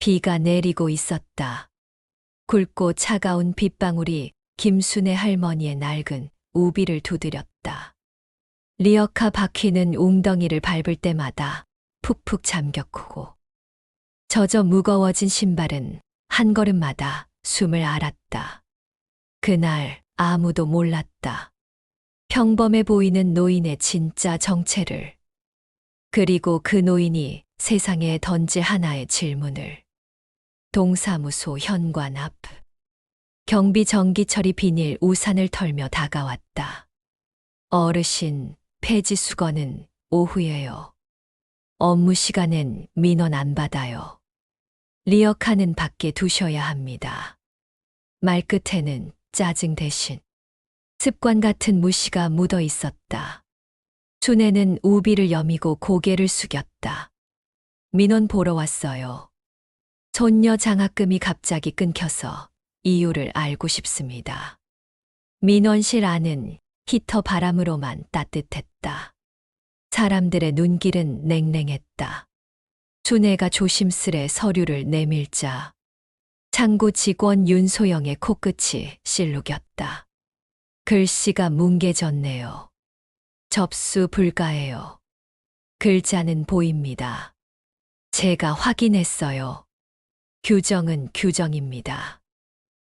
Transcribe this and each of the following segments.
비가 내리고 있었다. 굵고 차가운 빗방울이 김순애 할머니의 낡은 우비를 두드렸다. 리어카 바퀴는 웅덩이를 밟을 때마다 푹푹 잠겼고 젖어 무거워진 신발은 한 걸음마다 숨을 앓았다. 그날 아무도 몰랐다. 평범해 보이는 노인의 진짜 정체를. 그리고 그 노인이 세상에 던질 하나의 질문을. 동사무소 현관 앞. 경비 정기처리 비닐 우산을 털며 다가왔다. 어르신, 폐지 수거는 오후에요. 업무 시간엔 민원 안 받아요. 리어카는 밖에 두셔야 합니다. 말끝에는 짜증 대신 습관 같은 무시가 묻어 있었다. 순애는 우비를 여미고 고개를 숙였다. 민원 보러 왔어요. 손녀 장학금이 갑자기 끊겨서 이유를 알고 싶습니다. 민원실 안은 히터 바람으로만 따뜻했다. 사람들의 눈길은 냉랭했다. 순애가 조심스레 서류를 내밀자 창구 직원 윤소영의 코끝이 실룩였다. 글씨가 뭉개졌네요. 접수 불가해요. 글자는 보입니다. 제가 확인했어요. 규정은 규정입니다.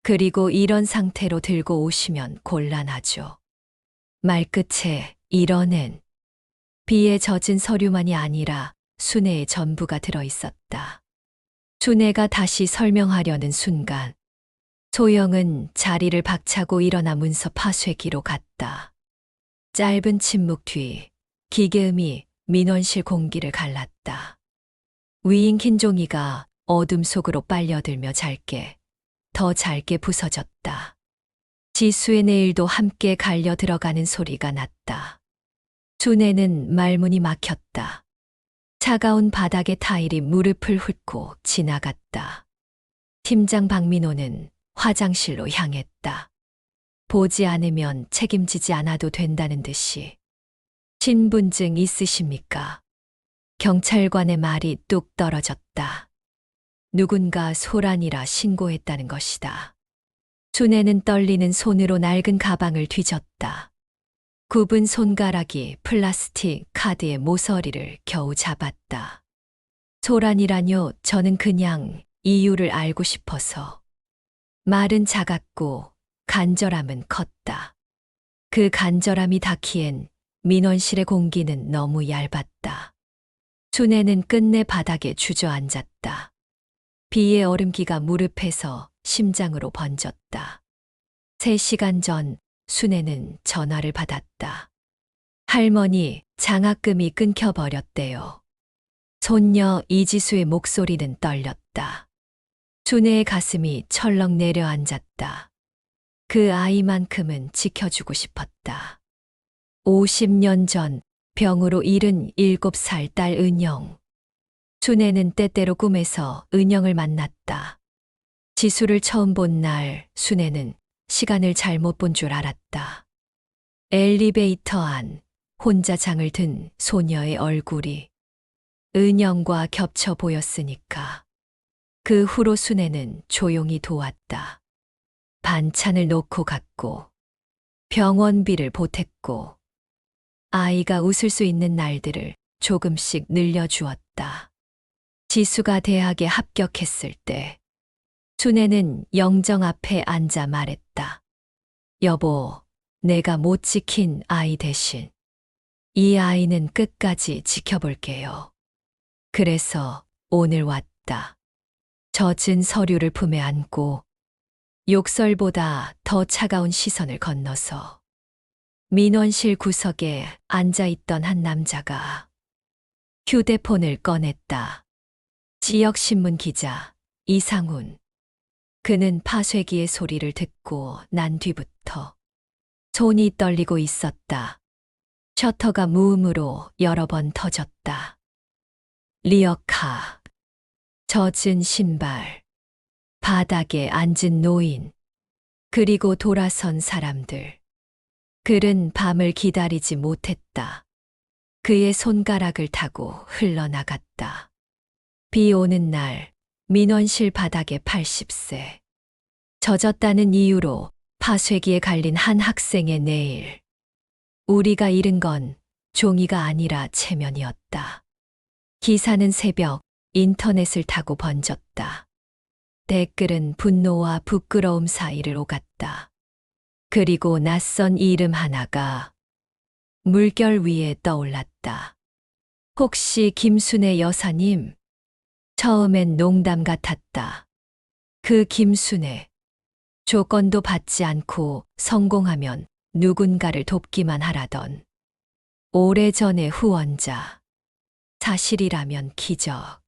그리고 이런 상태로 들고 오시면 곤란하죠. 말끝에 이뤄낸 비에 젖은 서류만이 아니라 순애의 전부가 들어 있었다. 순애가 다시 설명하려는 순간 소영은 자리를 박차고 일어나 문서 파쇄기로 갔다. 짧은 침묵 뒤 기계음이 민원실 공기를 갈랐다. 위인 긴 종이가 어둠 속으로 빨려들며 더 짧게 부서졌다. 지수의 내일도 함께 갈려 들어가는 소리가 났다. 순애는 말문이 막혔다. 차가운 바닥의 타일이 무릎을 훑고 지나갔다. 팀장 박민호는 화장실로 향했다. 보지 않으면 책임지지 않아도 된다는 듯이. 신분증 있으십니까? 경찰관의 말이 뚝 떨어졌다. 누군가 소란이라 신고했다는 것이다. 순애는 떨리는 손으로 낡은 가방을 뒤졌다. 굽은 손가락이 플라스틱 카드의 모서리를 겨우 잡았다. 소란이라뇨, 저는 그냥 이유를 알고 싶어서. 말은 작았고 간절함은 컸다. 그 간절함이 닿기엔 민원실의 공기는 너무 얇았다. 순애는 끝내 바닥에 주저앉았다. 비의 얼음기가 무릎에서 심장으로 번졌다. 3시간 전 순애는 전화를 받았다. 할머니, 장학금이 끊겨버렸대요. 손녀 이지수의 목소리는 떨렸다. 순애의 가슴이 철렁 내려앉았다. 그 아이만큼은 지켜주고 싶었다. 50년 전 병으로 77살 딸 은영. 순애는 때때로 꿈에서 은영을 만났다. 지수를 처음 본 날 순애는 시간을 잘못 본 줄 알았다. 엘리베이터 안 혼자 장을 든 소녀의 얼굴이 은영과 겹쳐 보였으니까. 그 후로 순애는 조용히 도왔다. 반찬을 놓고 갔고 병원비를 보탰고 아이가 웃을 수 있는 날들을 조금씩 늘려주었다. 지수가 대학에 합격했을 때 순애는 영정 앞에 앉아 말했다. 여보, 내가 못 지킨 아이 대신 이 아이는 끝까지 지켜볼게요. 그래서 오늘 왔다. 젖은 서류를 품에 안고 욕설보다 더 차가운 시선을 건너서 민원실 구석에 앉아있던 한 남자가 휴대폰을 꺼냈다. 지역신문 기자 이상훈. 그는 파쇄기의 소리를 듣고 난 뒤부터 손이 떨리고 있었다. 셔터가 무음으로 여러 번 터졌다. 리어카. 젖은 신발. 바닥에 앉은 노인. 그리고 돌아선 사람들. 그는 밤을 기다리지 못했다. 그의 손가락을 타고 흘러나갔다. 비 오는 날 민원실 바닥에 80세. 젖었다는 이유로 파쇄기에 갈린 한 학생의 내일. 우리가 잃은 건 종이가 아니라 체면이었다. 기사는 새벽 인터넷을 타고 번졌다. 댓글은 분노와 부끄러움 사이를 오갔다. 그리고 낯선 이름 하나가 물결 위에 떠올랐다. 혹시 김순애 여사님? 처음엔 농담 같았다. 그 김순애. 조건도 받지 않고 성공하면 누군가를 돕기만 하라던. 오래전의 후원자. 사실이라면 기적.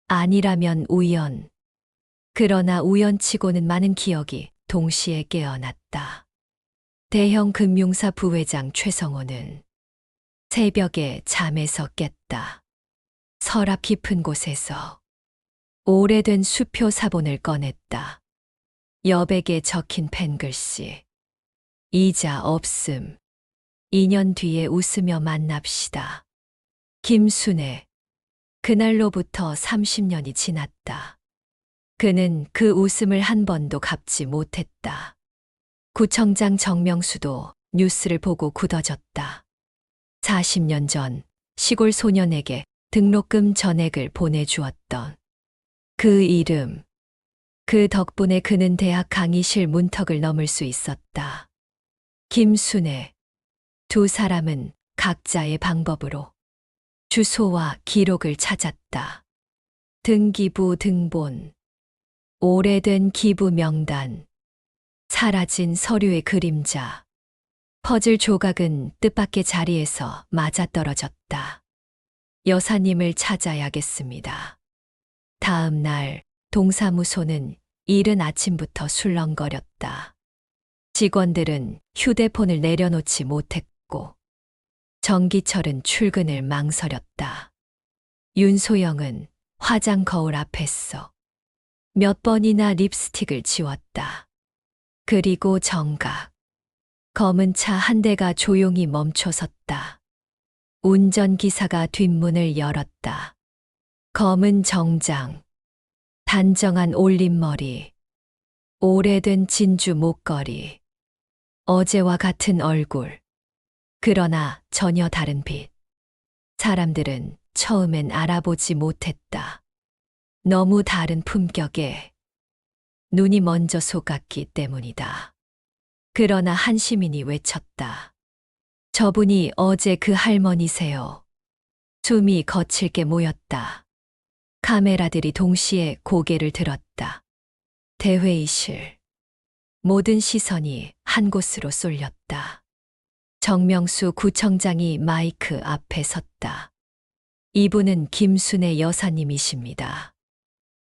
아니라면 우연. 그러나 우연치고는 많은 기억이 동시에 깨어났다. 대형 금융사 부회장 최성호는 새벽에 잠에서 깼다. 서랍 깊은 곳에서 오래된 수표 사본을 꺼냈다. 여백에 적힌 펜글씨. 이자 없음. 2년 뒤에 웃으며 만납시다. 김순애. 그날로부터 30년이 지났다. 그는 그 웃음을 한 번도 갚지 못했다. 구청장 정명수도 뉴스를 보고 굳어졌다. 40년 전 시골 소년에게 등록금 전액을 보내주었던 그 이름. 그 덕분에 그는 대학 강의실 문턱을 넘을 수 있었다. 김순애. 두 사람은 각자의 방법으로 주소와 기록을 찾았다. 등기부 등본. 오래된 기부 명단. 사라진 서류의 그림자. 퍼즐 조각은 뜻밖의 자리에서 맞아떨어졌다. 여사님을 찾아야겠습니다. 다음 날 동사무소는 이른 아침부터 술렁거렸다. 직원들은 휴대폰을 내려놓지 못했고 정기철은 출근을 망설였다. 윤소영은 화장 거울 앞에서 몇 번이나 립스틱을 지웠다. 그리고 정각. 검은 차 한 대가 조용히 멈춰섰다. 운전기사가 뒷문을 열었다. 검은 정장. 단정한 올림머리. 오래된 진주 목걸이. 어제와 같은 얼굴. 그러나 전혀 다른 빛. 사람들은 처음엔 알아보지 못했다. 너무 다른 품격에 눈이 먼저 속았기 때문이다. 그러나 한 시민이 외쳤다. 저분이 어제 그 할머니세요. 숨이 거칠게 모였다. 카메라들이 동시에 고개를 들었다. 대회의실. 모든 시선이 한 곳으로 쏠렸다. 정명수 구청장이 마이크 앞에 섰다. 이분은 김순애 여사님이십니다.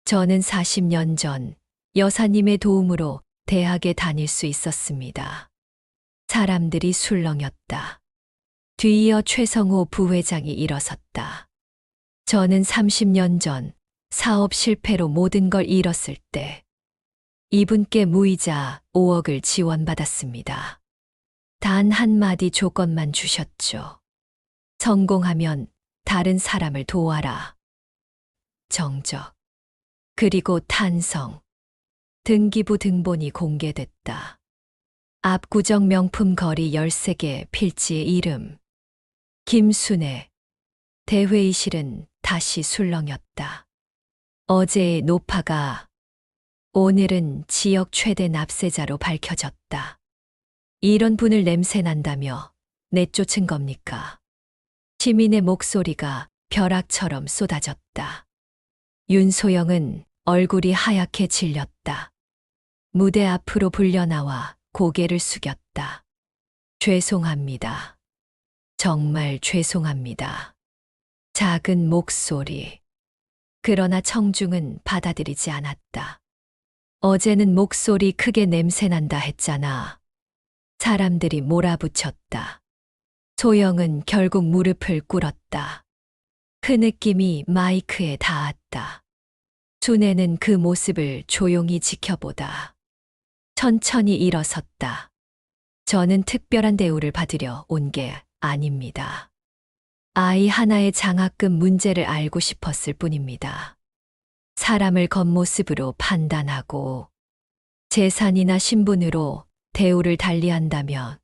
저는 40년 전 여사님의 도움으로 대학에 다닐 수 있었습니다. 사람들이 술렁였다. 뒤이어 최성호 부회장이 일어섰다. 저는 30년 전 사업 실패로 모든 걸 잃었을 때 이분께 무이자 5억을 지원받았습니다. 단 한마디 조건만 주셨죠. 성공하면 다른 사람을 도와라. 정적. 그리고 탄성. 등기부 등본이 공개됐다. 압구정 명품 거리 13개 필지의 이름. 김순애. 대회의실은 다시 술렁였다. 어제의 노파가 오늘은 지역 최대 납세자로 밝혀졌다. 이런 분을 냄새난다며 내쫓은 겁니까? 시민의 목소리가 벼락처럼 쏟아졌다. 윤소영은 얼굴이 하얗게 질렸다. 무대 앞으로 불려나와 고개를 숙였다. 죄송합니다. 정말 죄송합니다. 작은 목소리. 그러나 청중은 받아들이지 않았다. 어제는 목소리 크게 냄새난다 했잖아. 사람들이 몰아붙였다. 소영은 결국 무릎을 꿇었다. 그 느낌이 마이크에 닿았다. 순애는 그 모습을 조용히 지켜보다 천천히 일어섰다. 저는 특별한 대우를 받으려 온 게 아닙니다. 아이 하나의 장학금 문제를 알고 싶었을 뿐입니다. 사람을 겉모습으로 판단하고 재산이나 신분으로 대우를 달리한다면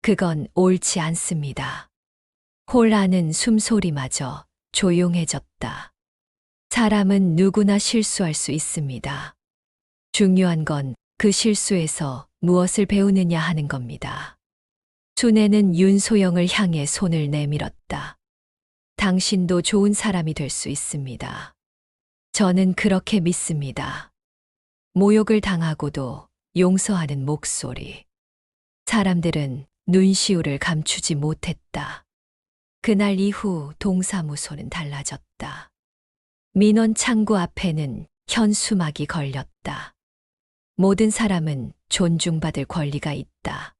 그건 옳지 않습니다. 홀하는 숨소리마저 조용해졌다. 사람은 누구나 실수할 수 있습니다. 중요한 건 그 실수에서 무엇을 배우느냐 하는 겁니다. 순애는 윤소영을 향해 손을 내밀었다. 당신도 좋은 사람이 될 수 있습니다. 저는 그렇게 믿습니다. 모욕을 당하고도 용서하는 목소리. 사람들은 눈시울을 감추지 못했다. 그날 이후 동사무소는 달라졌다. 민원 창구 앞에는 현수막이 걸렸다. 모든 사람은 존중받을 권리가 있다.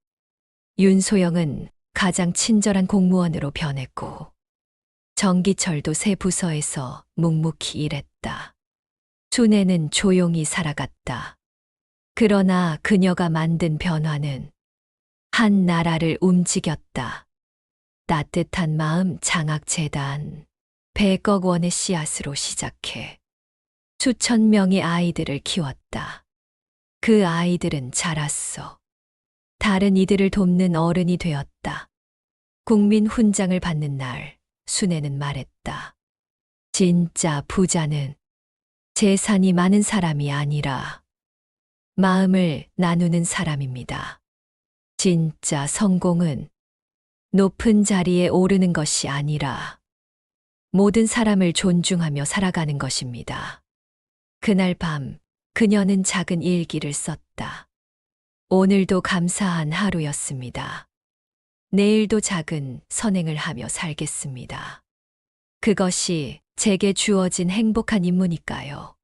윤소영은 가장 친절한 공무원으로 변했고 정기철도 새 부서에서 묵묵히 일했다. 순애는 조용히 살아갔다. 그러나 그녀가 만든 변화는 한 나라를 움직였다. 따뜻한 마음 장학재단 100억 원의 씨앗으로 시작해 수천 명의 아이들을 키웠다. 그 아이들은 자랐어. 다른 이들을 돕는 어른이 되었다. 국민 훈장을 받는 날 순애는 말했다. 진짜 부자는 재산이 많은 사람이 아니라 마음을 나누는 사람입니다. 진짜 성공은 높은 자리에 오르는 것이 아니라 모든 사람을 존중하며 살아가는 것입니다. 그날 밤 그녀는 작은 일기를 썼다. 오늘도 감사한 하루였습니다. 내일도 작은 선행을 하며 살겠습니다. 그것이 제게 주어진 행복한 임무니까요.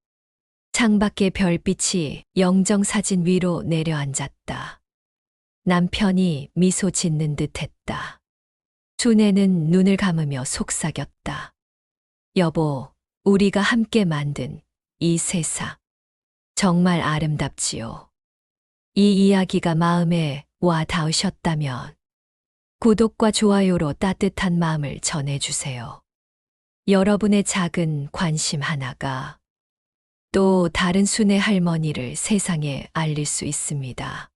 창밖의 별빛이 영정사진 위로 내려앉았다. 남편이 미소 짓는 듯 했다. 순애는 눈을 감으며 속삭였다. 여보, 우리가 함께 만든 이 세상 정말 아름답지요. 이 이야기가 마음에 와 닿으셨다면 구독과 좋아요로 따뜻한 마음을 전해주세요. 여러분의 작은 관심 하나가 또 다른 순애 할머니를 세상에 알릴 수 있습니다.